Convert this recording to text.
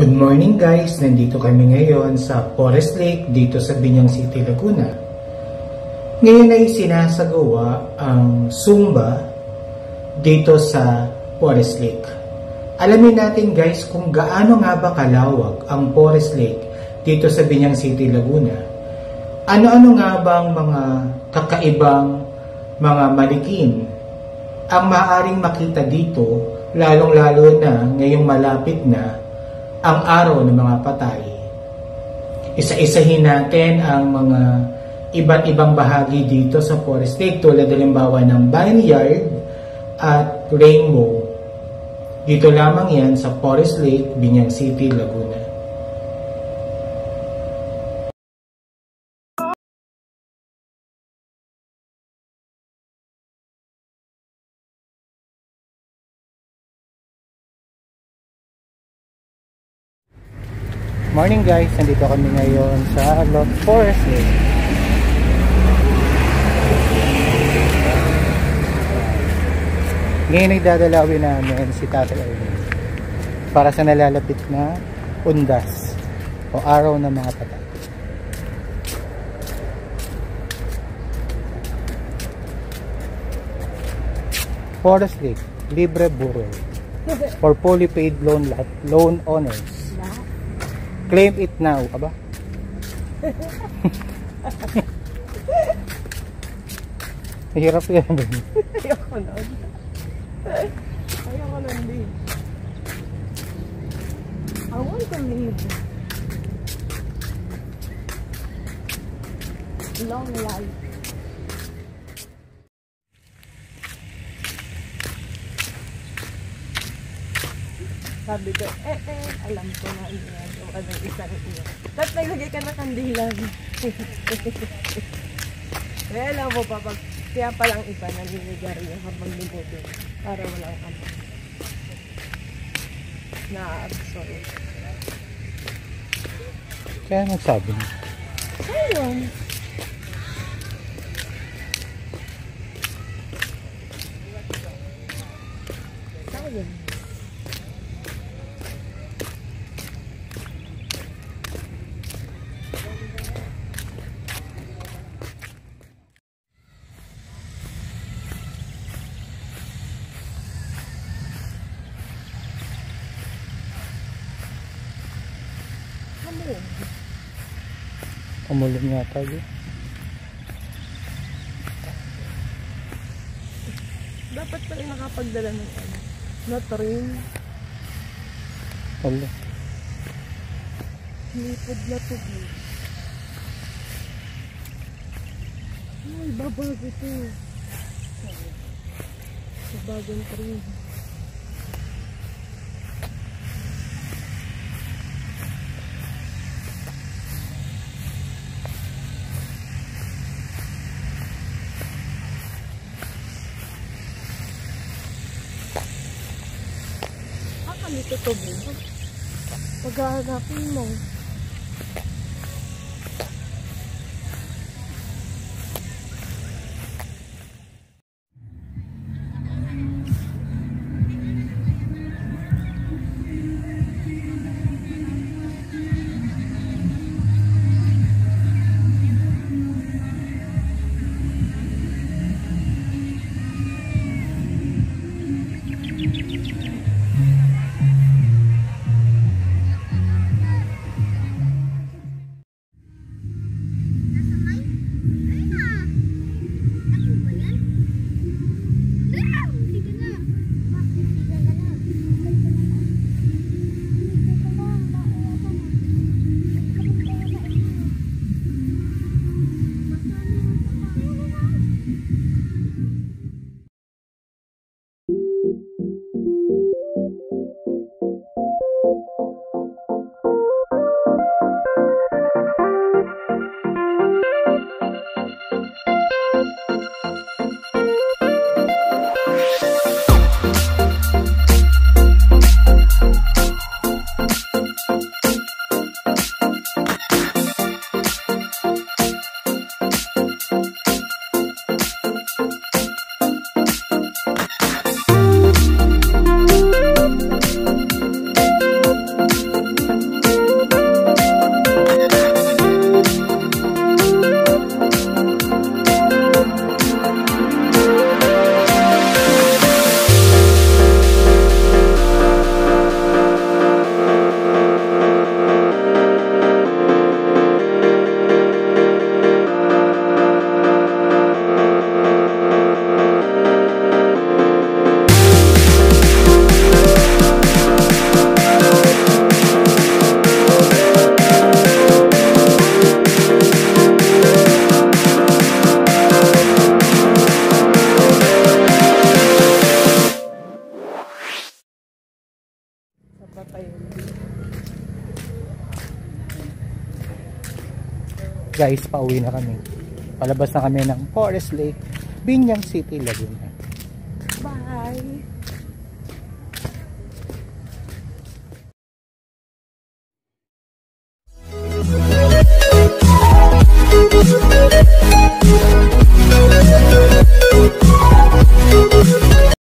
Good morning guys! Nandito kami ngayon sa Forest Lake dito sa Biñang City, Laguna. Ngayon ay sinasagawa ang Zumba dito sa Forest Lake. Alamin natin guys kung gaano nga ba kalawak ang Forest Lake dito sa Biñang City, Laguna. Ano-ano nga ba ang mga kakaibang mga malikim ang maaaring makita dito, lalong-lalo na ngayong malapit na ang araw ng mga patay. Isa-isahin natin ang mga iba't ibang bahagi dito sa Forest Lake tulad halimbawa ng Vineyard at Rainbow. Dito lamang yan sa Forest Lake, Biñang City, Laguna. Morning guys, nandito kami ngayon sa Forest Lake. Ngayon ay dadalawin namin si Tatay Erwin para sa nalalapit na undas o araw ng mga patay. Forest Lake, libre burol for fully paid loan owners. Claim it now, aba? Hirap yan. Ayoko nun. Ayoko nun din. I want to live. Long life. Sabi ko, alam ko na ginagawa ng isang iyo. Tapos naglagay ka na kandilan. Kaya alam mo pa, kaya palang iba naninigaryo habang limudo para walang ano. Na-absorb. Kaya nagsabi niya. Ayun. Ayun. Umulan yata yun. Dapat pala nakapagdala ng ano. Not rain. Wala. Lipod na tubig. Ay, babago ito. Sa bagong train. Dito tubig. Pag-aagapin mo. guys, pauwi na kami. Palabas na kami ng Forest Lake, Binyang City, Laguna.